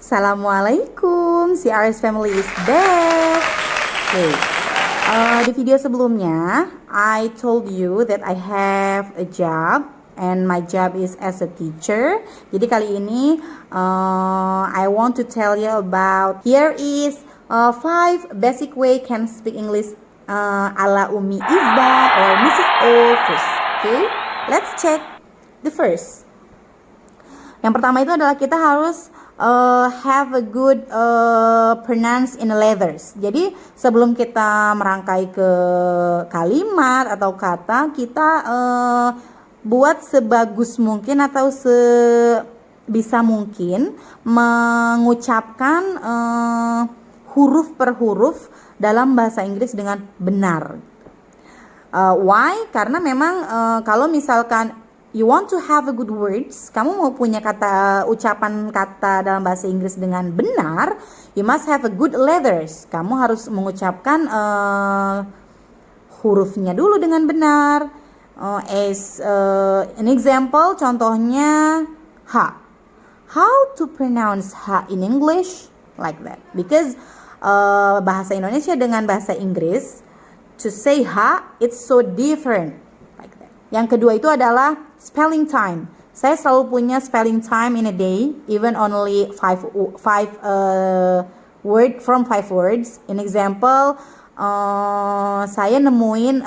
Assalamualaikum, CRS family is back. Okay, di video sebelumnya, I told you that I have a job and my job is as a teacher. Jadi kali ini, I want to tell you about here is 5 basic way can speak English ala Umi Izba or Mrs. O first. Okay, let's check the first. Yang pertama itu adalah kita harus have a good pronounce in letters. Jadi sebelum kita merangkai ke kalimat atau kata, kita buat sebagus mungkin atau sebisa mungkin mengucapkan huruf per huruf dalam bahasa Inggris dengan benar. Why? Karena memang kalau misalkan you want to have a good words, kamu mau punya ucapan kata dalam bahasa Inggris dengan benar, you must have a good letters. Kamu harus mengucapkan hurufnya dulu dengan benar. As an example, contohnya H. How to pronounce H in English? Like that. Because bahasa Indonesia dengan bahasa Inggris, to say H, it's so different. Yang kedua itu adalah spelling time. Saya selalu punya spelling time in a day, even only 5 words. In example, saya nemuin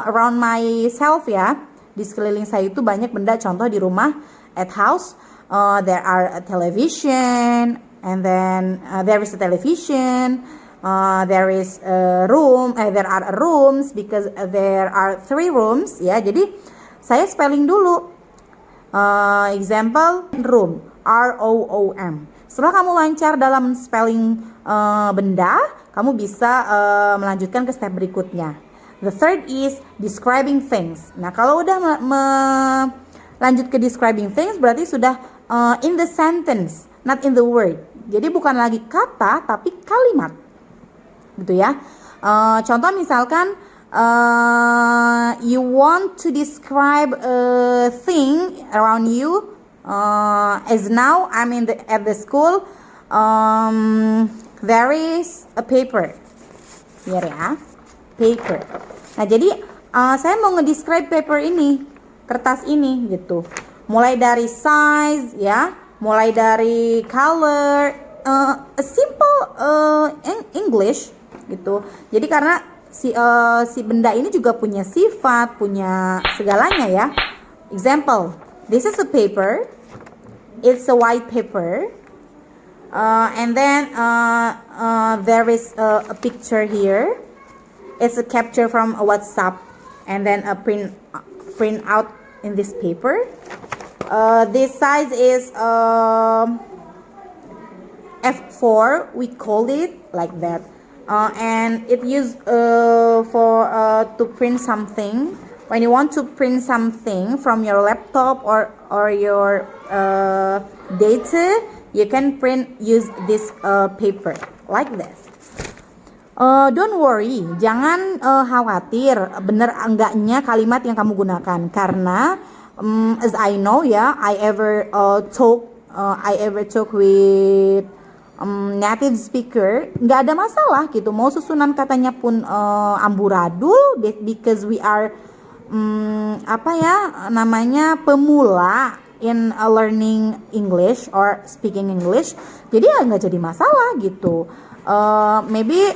around myself ya, di sekeliling saya itu banyak benda. Contoh di rumah, at house, there are a television, and then there is a television. There is a room, there are rooms because there are 3 rooms ya. Jadi saya spelling dulu. Example room, R-O-O-M. Setelah kamu lancar dalam spelling benda, kamu bisa melanjutkan ke step berikutnya. The third is describing things. Nah, kalau udah lanjut ke describing things, berarti sudah in the sentence, not in the word. Jadi bukan lagi kata tapi kalimat. Gitu ya. Contoh misalkan you want to describe a thing around you, as now I'm at the school, there is a paper. Here ya, paper. Nah, jadi saya mau ngedescribe paper ini, kertas ini gitu. Mulai dari size ya, mulai dari color, a simple English gitu. Jadi karena si benda ini juga punya sifat, punya segalanya ya. Example, this is a paper. It's a white paper. And then there is a picture here. It's a capture from a WhatsApp, and then a print out in this paper. This size is F4. We called it like that. And it used to print something. When you want to print something from your laptop or your data, you can use this paper like this. Don't worry, jangan khawatir bener enggaknya kalimat yang kamu gunakan, karena as I know ya, I ever talk with native speaker, nggak ada masalah gitu. Mau susunan katanya pun amburadul, because we are pemula in learning English or speaking English. Jadi ya nggak jadi masalah gitu. Maybe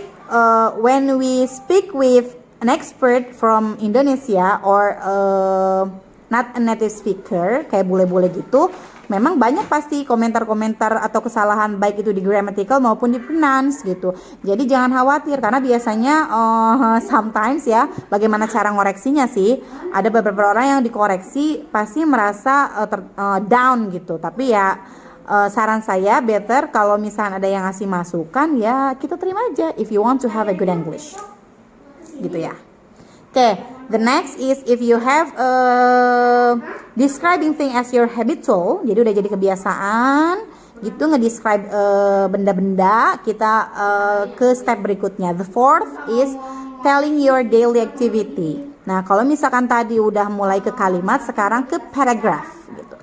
when we speak with an expert from Indonesia or not a native speaker, kayak bule-bule gitu, memang banyak pasti komentar-komentar atau kesalahan, baik itu di grammatical maupun di pronounce gitu. Jadi jangan khawatir, karena biasanya sometimes ya, bagaimana cara ngoreksinya sih, ada beberapa orang yang dikoreksi pasti merasa down gitu. Tapi ya saran saya better kalau misalnya ada yang ngasih masukan, ya kita terima aja if you want to have a good English gitu ya. Okay, the next is if you have describing thing as your habitual, jadi udah jadi kebiasaan gitu ngedescribe benda-benda, kita ke step berikutnya. The fourth is telling your daily activity. Nah, kalau misalkan tadi udah mulai ke kalimat, sekarang ke paragraph gitu.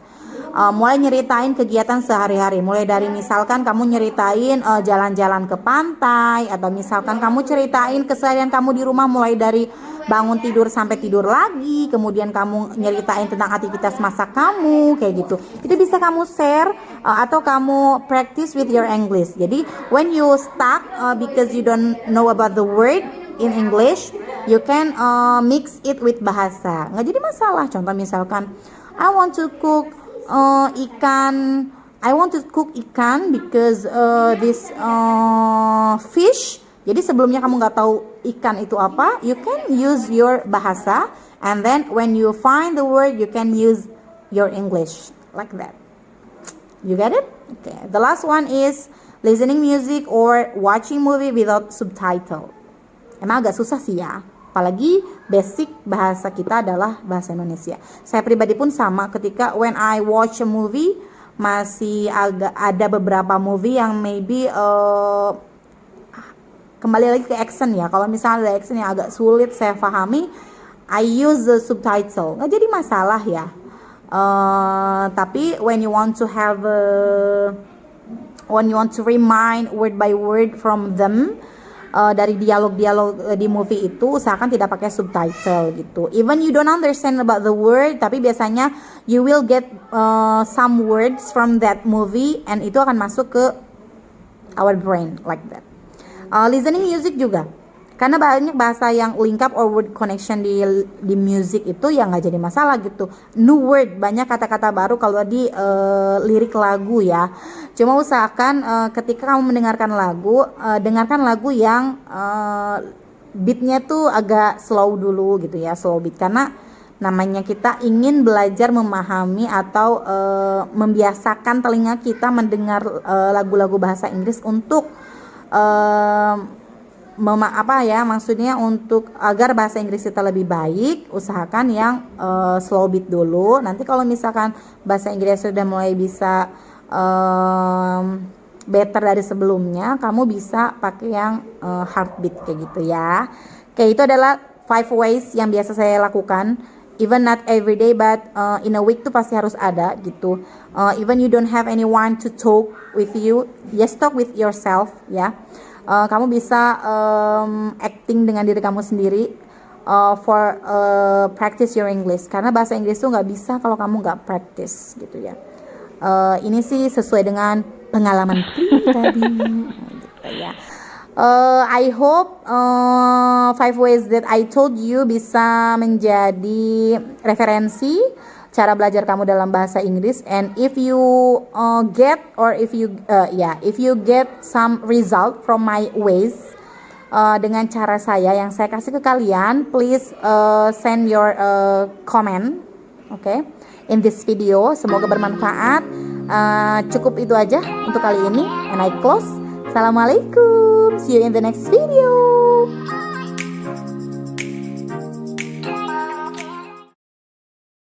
mulai nyeritain kegiatan sehari-hari, mulai dari misalkan kamu nyeritain jalan-jalan ke pantai, atau misalkan kamu ceritain keseharian kamu di rumah mulai dari bangun tidur sampai tidur lagi, kemudian kamu nyeritain tentang aktivitas masak kamu kayak gitu. Itu bisa kamu share atau kamu practice with your English. Jadi when you stuck because you don't know about the word in English, you can mix it with bahasa, nggak jadi masalah. Contoh misalkan I want to cook ikan. I want to cook ikan because this fish. Jadi sebelumnya kamu nggak tahu ikan itu apa, you can use your bahasa, and then when you find the word, you can use your English like that. You get it? Okay. The last one is listening music or watching movie without subtitle. Emang agak susah sih ya. Apalagi basic bahasa kita adalah bahasa Indonesia. Saya pribadi pun sama, ketika when I watch a movie, masih agak ada beberapa movie yang maybe kembali lagi ke accent ya. Kalau misalnya ada accent yang agak sulit saya pahami, I use the subtitle. Nggak jadi masalah ya. Tapi when you want to remind word by word from them, dari dialog-dialog di movie itu, usahakan tidak pakai subtitle gitu. Even you don't understand about the word, tapi biasanya you will get some words from that movie, and itu akan masuk ke our brain like that. Listening music juga, karena banyak bahasa yang lengkap or word connection di music itu ya nggak jadi masalah gitu. New word, banyak kata-kata baru kalau di lirik lagu ya. Cuma usahakan ketika kamu mendengarkan lagu, dengarkan lagu yang beatnya tuh agak slow dulu gitu ya, slow beat, karena namanya kita ingin belajar memahami atau membiasakan telinga kita mendengar lagu-lagu bahasa Inggris untuk maksudnya untuk agar bahasa Inggris kita lebih baik. Usahakan yang slow beat dulu. Nanti kalau misalkan bahasa Inggris sudah mulai bisa better dari sebelumnya, kamu bisa pakai yang heartbeat kayak gitu ya. Oke, itu adalah 5 ways yang biasa saya lakukan. Even not every day, but in a week tuh pasti harus ada gitu. Even you don't have anyone to talk with you, just talk with yourself ya. Kamu bisa acting dengan diri kamu sendiri for practice your English. Karena bahasa Inggris tuh nggak bisa kalau kamu nggak practice gitu ya. Ini sih sesuai dengan pengalaman pribadi gitu ya. I hope 5 ways that I told you bisa menjadi referensi cara belajar kamu dalam bahasa Inggris. And if you if you get some result from my ways, dengan cara saya yang saya kasih ke kalian, please send your comment, okay, in this video. Semoga bermanfaat. Cukup itu aja untuk kali ini, and I close. Assalamualaikum. See you in the next video.